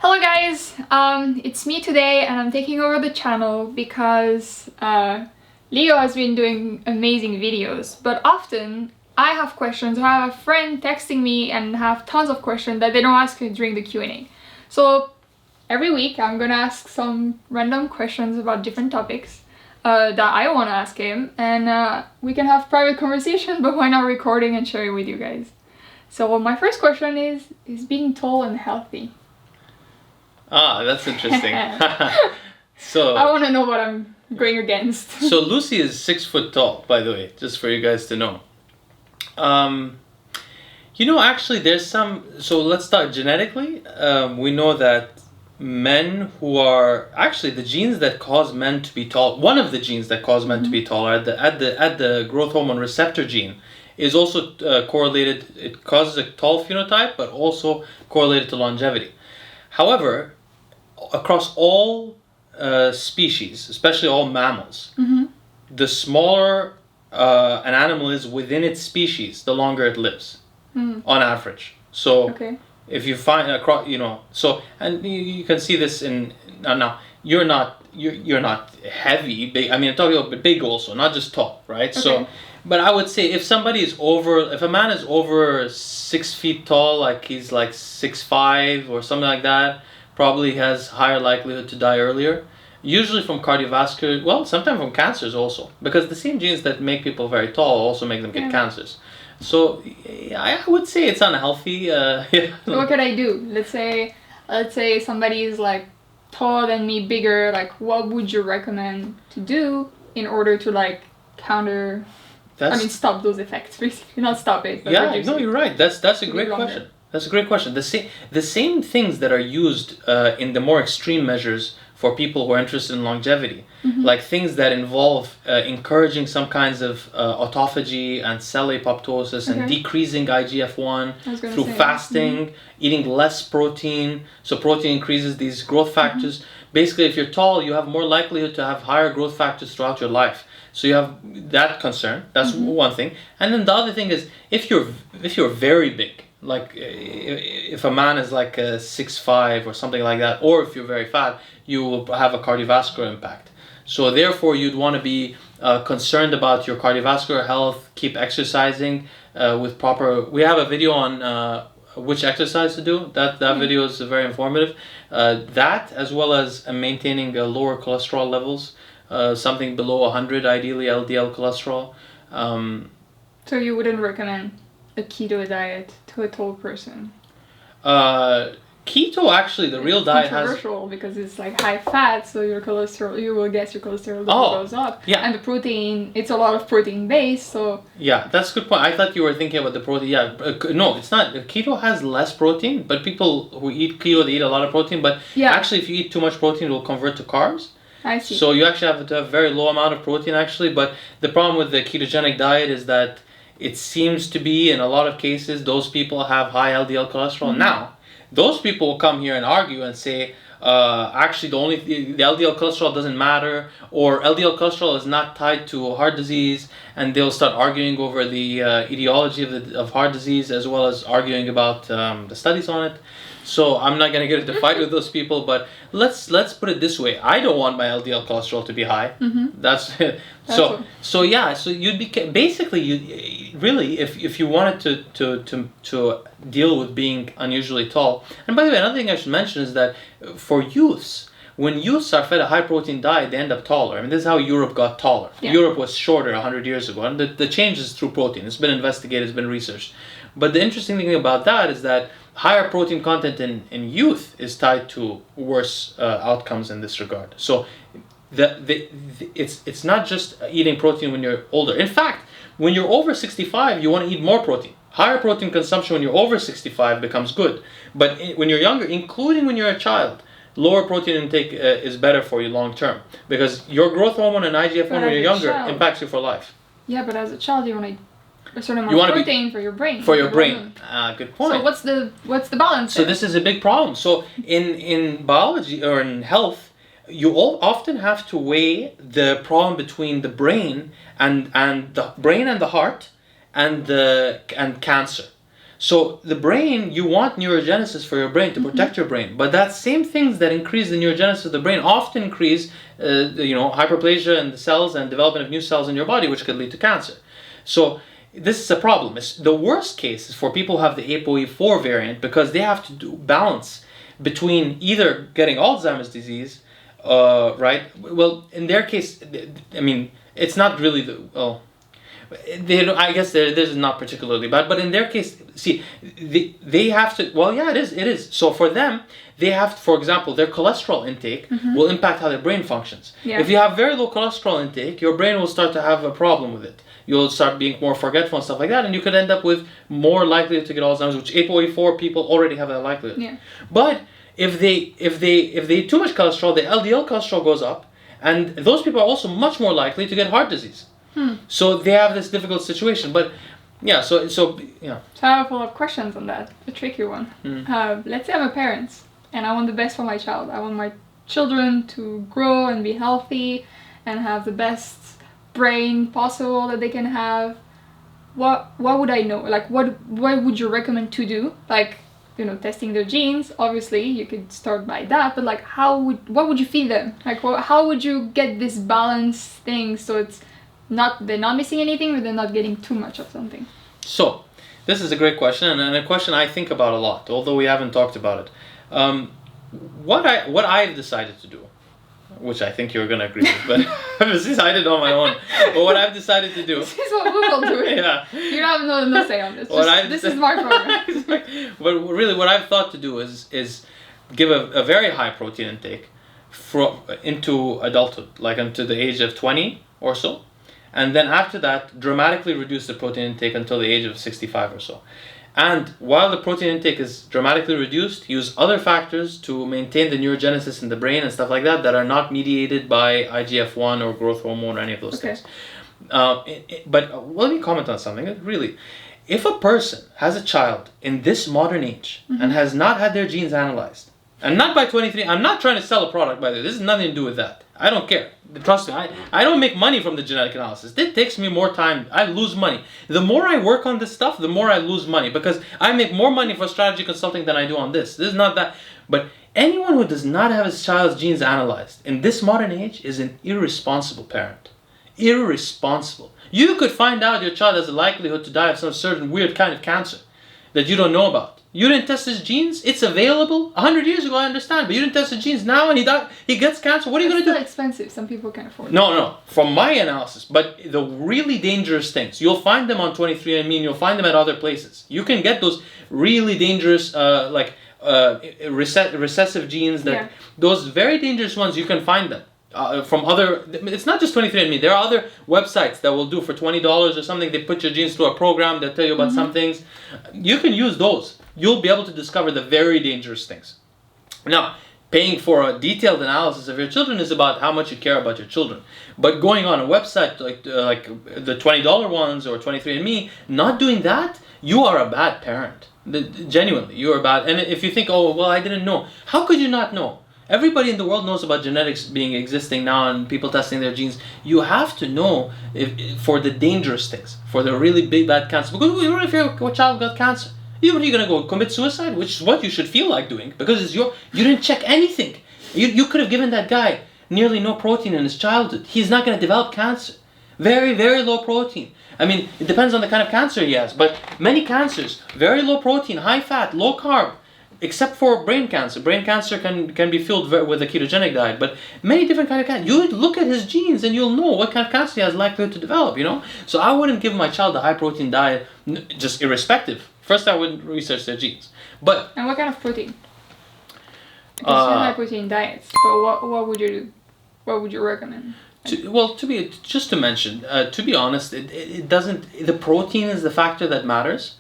Hello guys, it's me today and I'm taking over the channel because Leo has been doing amazing videos, but often I have questions or I have a friend texting me and have tons of questions that they don't ask during the Q&A. So every week I'm gonna ask some random questions about different topics that I want to ask him, and we can have private conversation, but why not recording and sharing with you guys? So my first question is being tall and healthy? Ah, that's interesting. So I want to know what I'm going against. So Lucie is 6 foot tall, by the way, just for you guys to know. Actually there's some, so let's start genetically. We know that men who are, actually the genes that cause men to be tall, one of the genes that cause men to be taller at the growth hormone receptor gene is also correlated. It causes a tall phenotype, but also correlated to longevity. However, across all species, especially all mammals, the smaller an animal is within its species, the longer it lives, on average. So if you find across, and you can see this in now. You're not heavy, big. I mean, I'm talking about big also, not just tall, right? So, but I would say if a man is over 6 feet tall, like he's like 6'5" or something like that, probably has higher likelihood to die earlier. Usually from cardiovascular, well, sometimes from cancers also, because the same genes that make people very tall also make them get cancers. So I would say it's unhealthy. So what can I do? Let's say somebody is like taller than me, bigger. Like, what would you recommend to do in order to like counter? Stop those effects, basically. Not stop it. But no, you're right. That's a great question. That's a great question. The same things that are used in the more extreme measures for people who are interested in longevity, like things that involve encouraging some kinds of autophagy and cell apoptosis and decreasing IGF-1 through fasting, eating less protein. So protein increases these growth factors. Basically, if you're tall, you have more likelihood to have higher growth factors throughout your life. So you have that concern. That's one thing. And then the other thing is if you're very big, like if a man is like 6'5" or something like that, or if you're very fat, you will have a cardiovascular impact. So therefore you'd want to be concerned about your cardiovascular health, keep exercising with proper. We have a video on which exercise to do. That video is very informative. That as well as maintaining lower cholesterol levels, something below 100, ideally LDL cholesterol. So you wouldn't recommend a keto diet to a tall person? Keto, actually, the real diet has controversial because it's like high fat, so your cholesterol, you will guess your cholesterol level goes up. Yeah, and the protein, it's a lot of protein based, so yeah, that's a good point. I thought you were thinking about the protein. Yeah, no, it's not. Keto has less protein, but people who eat keto, they eat a lot of protein. But actually, if you eat too much protein, it will convert to carbs. I see. So you actually have to have a very low amount of protein, actually. But the problem with the ketogenic diet is that it seems to be, in a lot of cases, those people have high LDL cholesterol. Now, those people will come here and argue and say, actually, the LDL cholesterol doesn't matter, or LDL cholesterol is not tied to heart disease, and they'll start arguing over the etiology of heart disease, as well as arguing about the studies on it. So I'm not going to get into a fight with those people, but let's put it this way. I don't want my LDL cholesterol to be high. That's so you'd be basically, you really, if you wanted to deal with being unusually tall. And by the way, another thing I should mention is that for youths, when youths are fed a high protein diet, they end up taller. I mean, this is how Europe got taller. Europe was shorter 100 years ago, and the change is through protein. It's been investigated, it's been researched. But the interesting thing about that is that higher protein content in youth is tied to worse outcomes in this regard. So it's not just eating protein when you're older. In fact, when you're over 65, you want to eat more protein. Higher protein consumption when you're over 65 becomes good. But when you're younger, including when you're a child, lower protein intake is better for you long term, because your growth hormone and IGF-1 when you're younger impacts you for life. Yeah, but as a child, you want to a certain amount of protein for your brain. For your brain. Good point. So what's the balance there? So this is a big problem. So in biology or in health, you often have to weigh the problem between the brain and the brain and the heart and cancer. So the brain, you want neurogenesis for your brain to protect your brain, but that same things that increase the neurogenesis of the brain often increase, hyperplasia in the cells and development of new cells in your body, which could lead to cancer. So this is a problem. The worst case is for people who have the ApoE4 variant, because they have to do balance between either getting Alzheimer's disease, right? Well, in their case, I mean, it's not really I guess this is not particularly bad, but in their case, see, they have to, well, yeah, it is. So for them, they have, for example, their cholesterol intake will impact how their brain functions. Yeah. If you have very low cholesterol intake, your brain will start to have a problem with it. You'll start being more forgetful and stuff like that, and you could end up with more likelihood to get Alzheimer's, which ApoE4 people already have that likelihood. Yeah. But if they eat too much cholesterol, the LDL cholesterol goes up, and those people are also much more likely to get heart disease. So they have this difficult situation, but yeah. So yeah. So I have a follow-up questions on that. A tricky one. Let's say I'm a parent and I want the best for my child. I want my children to grow and be healthy and have the best brain possible that they can have. What would I know? Like what would you recommend to do? Like, testing their genes. Obviously, you could start by that, but like what would you feed them? Like how would you get this balanced thing so it's they're not missing anything, but they're not getting too much of something? So, this is a great question, and a question I think about a lot, although we haven't talked about it. What I've decided to do, which I think you're going to agree with, but I've decided on my own. But what I've decided to do... This is what Google do. Yeah. You have no say on this. This is my program. But really, what I've thought to do is give a very high protein intake into adulthood, like until the age of 20 or so. And then after that, dramatically reduce the protein intake until the age of 65 or so. And while the protein intake is dramatically reduced, use other factors to maintain the neurogenesis in the brain and stuff like that are not mediated by IGF-1 or growth hormone or any of those things. But let me comment on something. Really, if a person has a child in this modern age and has not had their genes analyzed, and not by 23, I'm not trying to sell a product, by the way. This has nothing to do with that. I don't care. Trust me, I don't make money from the genetic analysis. It takes me more time. I lose money. The more I work on this stuff, the more I lose money, because I make more money for strategy consulting than I do on this. This is not that. But anyone who does not have his child's genes analyzed in this modern age is an irresponsible parent. Irresponsible. You could find out your child has a likelihood to die of some certain weird kind of cancer that you don't know about. You didn't test his genes. It's available. 100 years ago, I understand, but you didn't test his genes now, and he gets cancer. What are you going to do? It's expensive. Some people can afford it. No. From my analysis, but the really dangerous things, you'll find them on 23andMe, and you'll find them at other places. You can get those really dangerous, recessive genes. Those very dangerous ones, you can find them. From other, it's not just 23andMe. There are other websites that will do for $20 or something. They put your genes through a program. They'll tell you about some things. You can use those. You'll be able to discover the very dangerous things. Now, paying for a detailed analysis of your children is about how much you care about your children. But going on a website like the $20 ones or 23andMe, not doing that, you are a bad parent. Genuinely, you are bad. And if you think, oh, well, I didn't know. How could you not know? Everybody in the world knows about genetics existing now and people testing their genes. You have to know for the dangerous things, for the really big bad cancer. Because what if your child got cancer? Are you going to go commit suicide? Which is what you should feel like doing, because you didn't check anything. You could have given that guy nearly no protein in his childhood. He's not going to develop cancer. Very, very low protein. I mean, it depends on the kind of cancer he has, but many cancers, very low protein, high fat, low carb. Except for brain cancer. Brain cancer can be filled with a ketogenic diet, but many different kind of cancer. You look at his genes and you'll know what kind of cancer he has likelihood to develop, So I wouldn't give my child a high protein diet, just irrespective. First, I would research their genes. And what kind of protein? Because you have high protein diets, but what would you do? What would you recommend? To be honest, it doesn't. The protein is the factor that matters.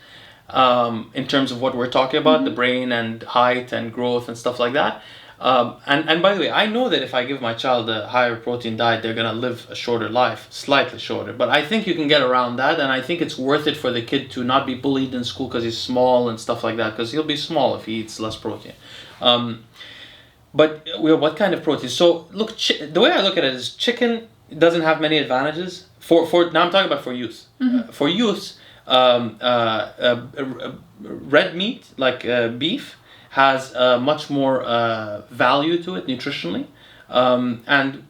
In terms of what we're talking about, the brain and height and growth and stuff like that. And by the way, I know that if I give my child a higher protein diet, they're going to live a shorter life, slightly shorter. But I think you can get around that, and I think it's worth it for the kid to not be bullied in school because he's small and stuff like that, because he'll be small if he eats less protein. But what kind of protein? So look, the way I look at it is chicken doesn't have many advantages. Now I'm talking about for youth. For youths, red meat, like beef, has much more value to it nutritionally. And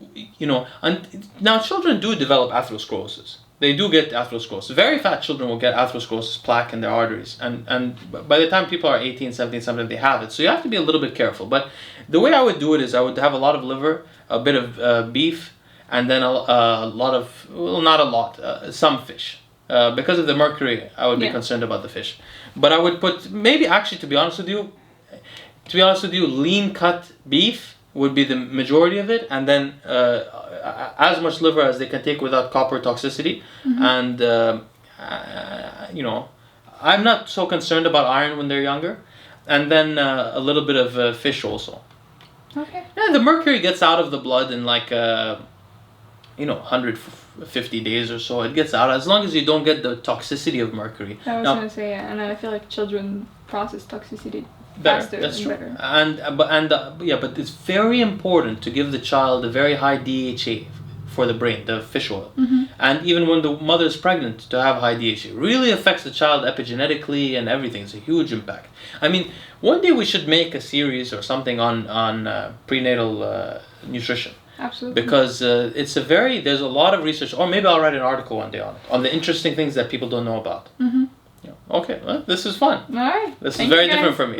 now children do develop atherosclerosis. They do get atherosclerosis. Very fat children will get atherosclerosis, plaque in their arteries. And by the time people are 18, 17, something, they have it. So you have to be a little bit careful. But the way I would do it is I would have a lot of liver, a bit of beef, and then a lot of, well, not a lot, some fish. Because of the mercury, I would be concerned about the fish. But I would put, maybe actually, to be honest with you, lean cut beef would be the majority of it, and then as much liver as they can take without copper toxicity. And I'm not so concerned about iron when they're younger, and then a little bit of fish also. Okay. Yeah, the mercury gets out of the blood in like 150 days or so. It gets out as long as you don't get the toxicity of mercury. I was gonna say, yeah, and I feel like children process toxicity faster. That's and true. Better. But it's very important to give the child a very high DHA for the brain, the fish oil. And even when the mother is pregnant, to have high DHA. It really affects the child epigenetically and everything. It's a huge impact. I mean, one day we should make a series or something on prenatal nutrition. Absolutely. Because there's a lot of research, or maybe I'll write an article one day on the interesting things that people don't know about. Okay, well, this is fun. All right. This is very different from me.